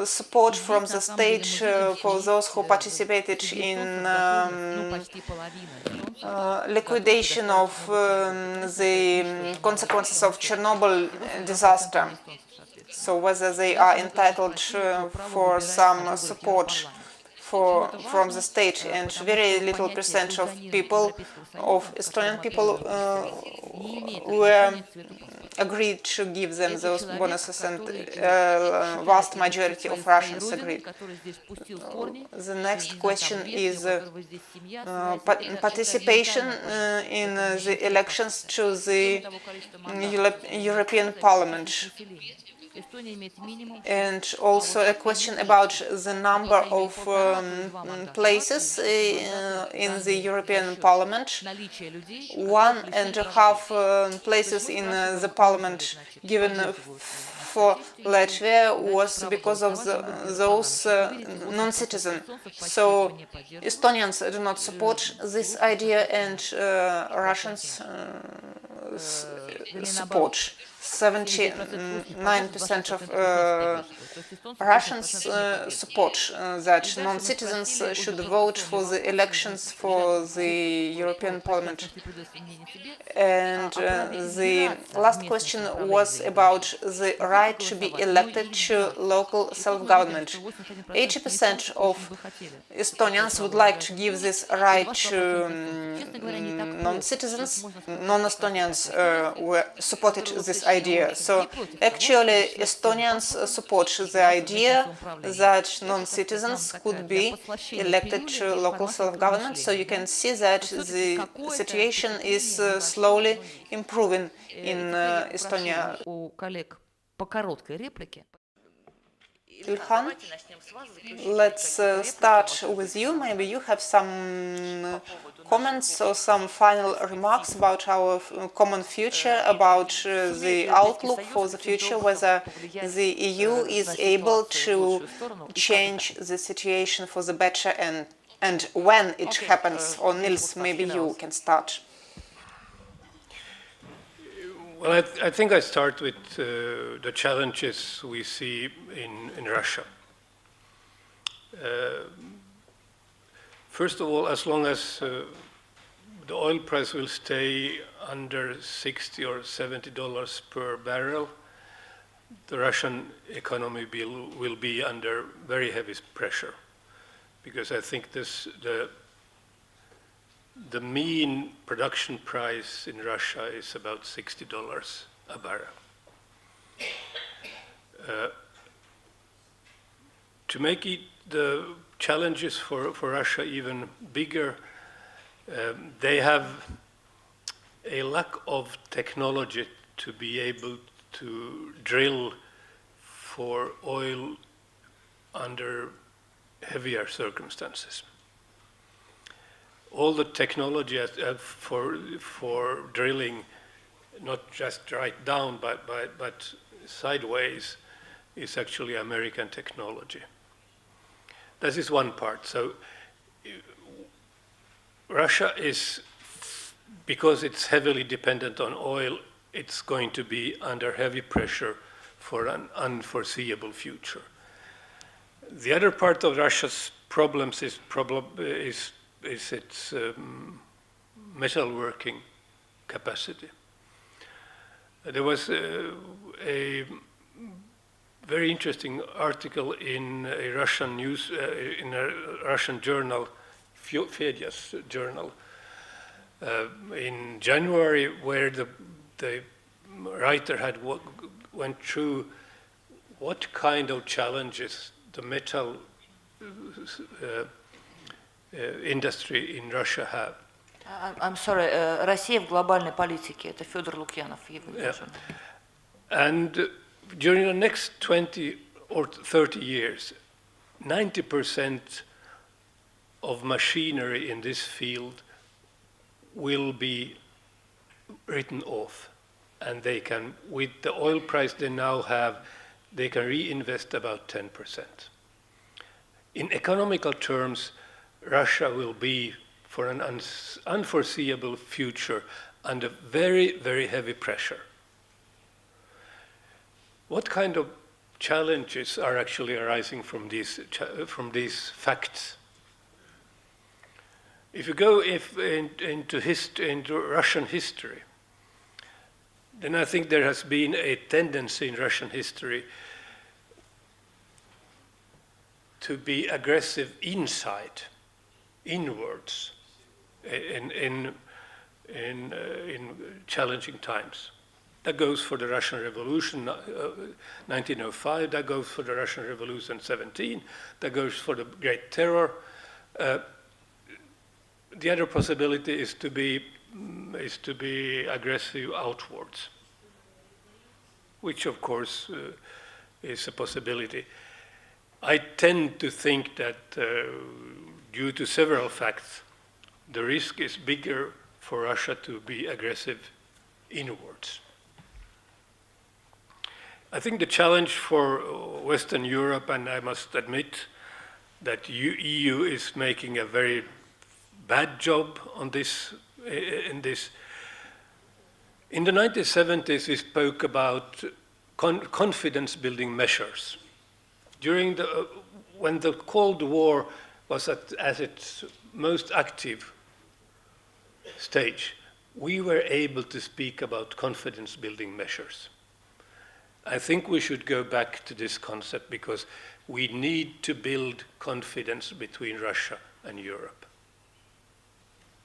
support from the state for those who participated in liquidation of the consequences of Chernobyl disaster. So whether they are entitled for some support from the state, and very little percent of people, of Estonian people, were agreed to give them those bonuses, and vast majority of Russians agreed. The next question is participation in the elections to the European Parliament. And also a question about the number of places in the European Parliament. 1.5 places in the Parliament given for Latvia was because of those non-citizens. So Estonians do not support this idea, and Russians support. 79% of Russians support that non-citizens should vote for the elections for the European Parliament. And the last question was about the right to be elected to local self-government. 80% of Estonians would like to give this right to non-citizens. Non-Estonians supported this idea. idea. So actually Estonians support the idea that non-citizens could be elected to local self-government. So you can see that the situation is slowly improving in Estonia. Ilhan, let's start with you. Maybe you have some comments or some final remarks about our common future, about the outlook for the future, whether the EU is able to change the situation for the better, and when it happens. Or Nils, maybe you can start. Well, I think I start with the challenges we see in Russia. First of all, as long as the oil price will stay under $60 or $70 per barrel, the Russian economy will be under very heavy pressure, because I think the mean production price in Russia is about $60 a barrel. To make the challenges for Russia even bigger, they have a lack of technology to be able to drill for oil under heavier circumstances. All the technology for drilling, not just right down, but sideways, is actually American technology. This is one part. So Russia is, because it's heavily dependent on oil, it's going to be under heavy pressure for an unforeseeable future. The other part of Russia's problems is its metalworking capacity. There was a very interesting article in a Russian journal, Fedya's journal, in January, where the writer had went through what kind of challenges the metal industry in Russia have. I'm sorry, Россия в глобальной политике. Это Федор Лукьянов. And during the next 20 or 30 years, 90% of machinery in this field will be written off. And they can, with the oil price they now have, they can reinvest about 10%. In economical terms, Russia will be, for an unforeseeable future, under very, very heavy pressure. What kind of challenges are actually arising from these facts? If you go into Russian history, then I think there has been a tendency in Russian history to be aggressive inwards, in challenging times. That goes for the Russian Revolution 1905, that goes for the Russian Revolution 17, that goes for the Great Terror. The other possibility is to be aggressive outwards, which of course is a possibility. I tend to think that due to several facts, the risk is bigger for Russia to be aggressive inwards. I think the challenge for Western Europe, and I must admit that EU is making a very bad job on this. In the 1970s, we spoke about confidence-building measures. When the Cold War was at its most active stage, we were able to speak about confidence-building measures. I think we should go back to this concept, because we need to build confidence between Russia and Europe.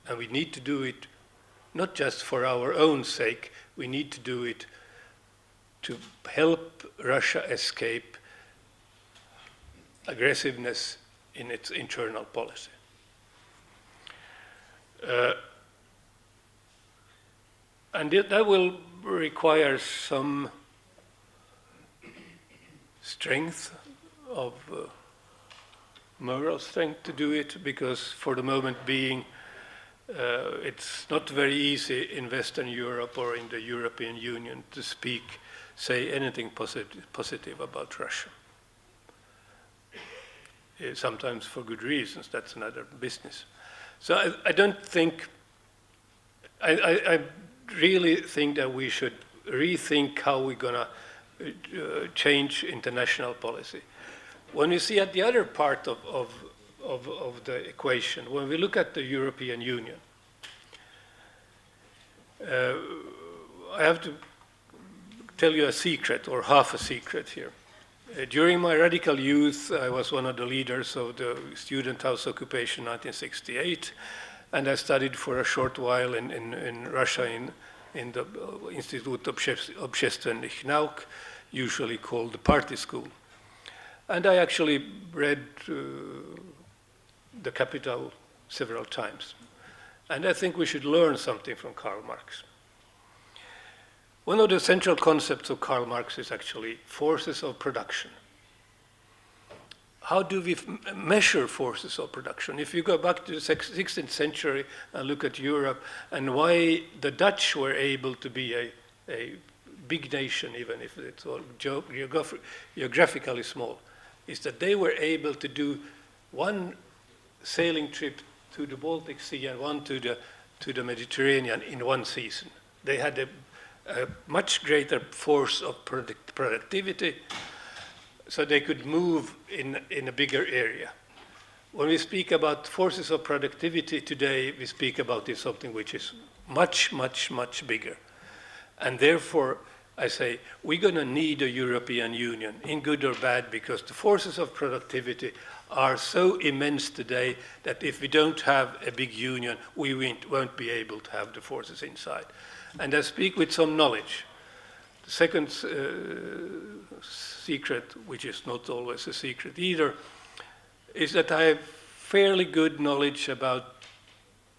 And we need to do it not just for our own sake, we need to do it to help Russia escape aggressiveness in its internal policy. And that will require some strength of moral strength to do it, because for the moment being, it's not very easy in Western Europe or in the European Union to say anything positive about Russia. Sometimes for good reasons, that's another business. So I don't think, I really think that we should rethink how we're gonna change international policy. When we see at the other part of the equation, when we look at the European Union, I have to tell you a secret, or half a secret here. During my radical youth, I was one of the leaders of the Student House occupation 1968, and I studied for a short while in Russia in the Institute Общественных Nauk, usually called the party school. And I actually read The Capital several times. And I think we should learn something from Karl Marx. One of the central concepts of Karl Marx is actually forces of production. How do we measure forces of production? If you go back to the 16th century and look at Europe and why the Dutch were able to be a big nation, even if it's all geographically small, is that they were able to do one sailing trip to the Baltic Sea and one to the Mediterranean in one season. They had a much greater force of productivity, so they could move in a bigger area. When we speak about forces of productivity today, we speak about something which is much, much, much bigger. And therefore, I say, we're going to need a European Union, in good or bad, because the forces of productivity are so immense today that if we don't have a big union, we won't be able to have the forces inside. And I speak with some knowledge. The second secret, which is not always a secret either, is that I have fairly good knowledge about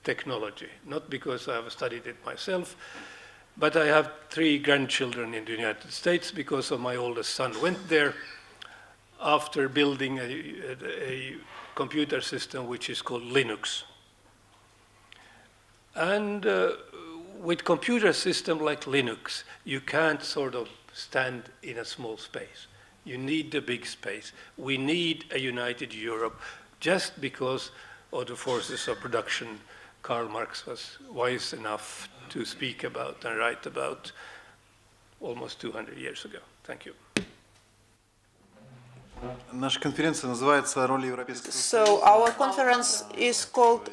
technology, not because I have studied it myself, but I have 3 grandchildren in the United States because of my oldest son went there after building a computer system which is called Linux. And with computer system like Linux, you can't sort of stand in a small space. You need the big space. We need a united Europe just because of the forces of production Karl Marx was wise enough to speak about and write about almost 200 years ago. Thank you. So our conference is called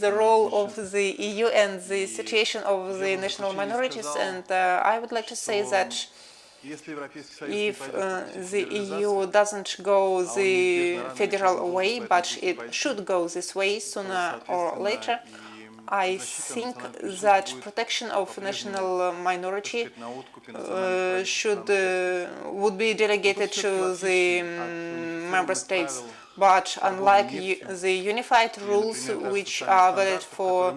The Role of the EU and the Situation of the National Minorities, and I would like to say that if the EU doesn't go the federal way, but it should go this way sooner or later, I think that protection of national minority would be delegated to the member states. But unlike the unified rules which are valid for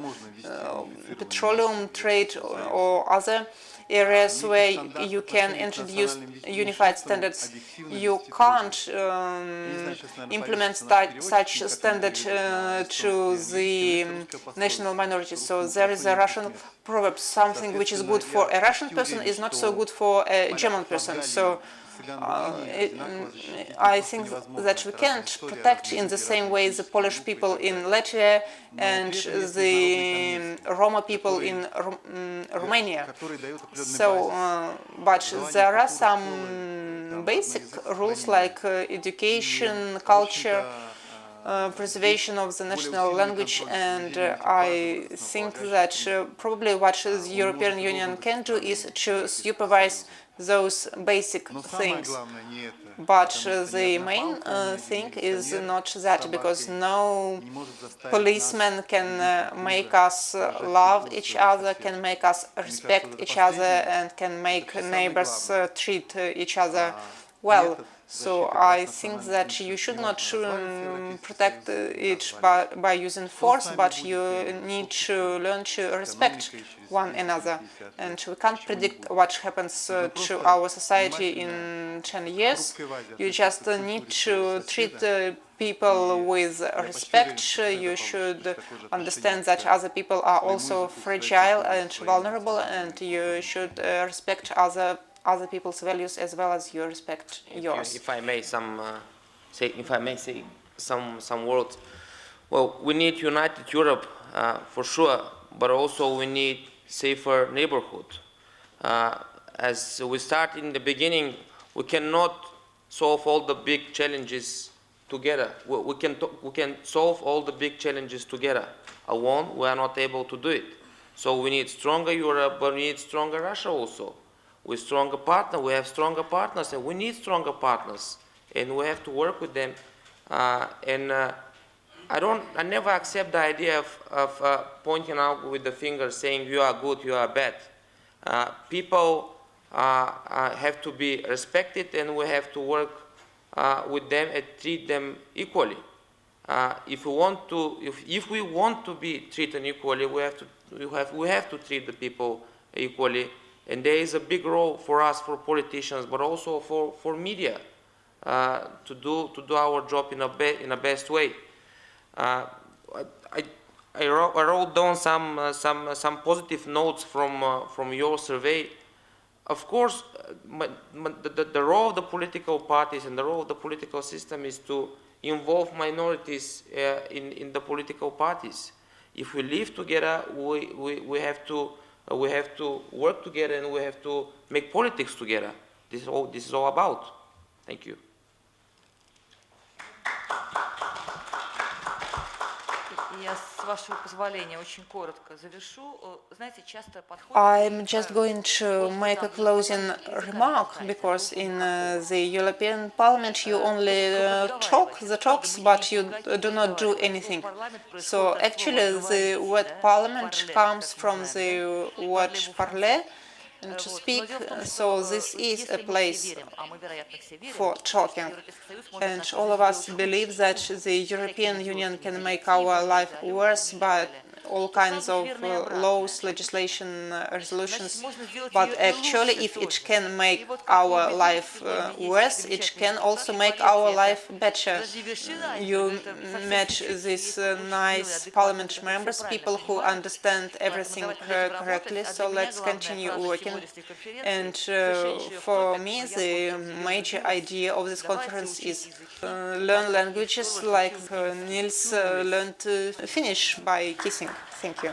petroleum trade or other areas where you can introduce unified standards, you can't implement such standard to the national minorities. So there is a Russian proverb, something which is good for a Russian person is not so good for a German person. So I think that we can't protect in the same way the Polish people in Latvia and the Roma people in Romania. So, but there are some basic rules like education, culture, preservation of the national language, and I think that probably what the European Union can do is to supervise those basic things. But the main thing is not that, because no policeman can make us love each other, can make us respect each other, and can make neighbors treat each other well. So I think that you should not protect it by using force, but you need to learn to respect one another. And we can't predict what happens to our society in 10 years. You just need to treat people with respect. You should understand that other people are also fragile and vulnerable, and you should respect other people's values as well as you respect yours. If I may say some words. Well, we need united Europe for sure, but also we need safer neighborhood. As we start in the beginning, we cannot solve all the big challenges together. We can solve all the big challenges together. Alone, we are not able to do it. So we need stronger Europe, but we need stronger Russia also. We have stronger partners, and we need stronger partners, and we have to work with them. I never accept the idea of pointing out with the finger, saying you are good, you are bad. People have to be respected, and we have to work with them and treat them equally. If we want to be treated equally, we have to treat the people equally. And there is a big role for us, for politicians, but also for media, to do our job in a best way. I wrote down some positive notes from your survey. Of course, the role of the political parties and the role of the political system is to involve minorities in the political parties. If we live together, we have to work together, and we have to make politics together. This is all about. Thank you. I'm just going to make a closing remark, because in the European Parliament you only talk the talks, but you do not do anything. So actually the word parliament comes from the word parler, and to speak, so this is a place for talking. And all of us believe that the European Union can make our life worse by all kinds of laws, legislation, resolutions, but actually if it can make our life worse, it can also make our life better. You met these nice parliament members, people who understand everything correctly, so let's continue working. And for me, the major idea of this conference is learn languages like Nils learned Finnish by kissing. Thank you.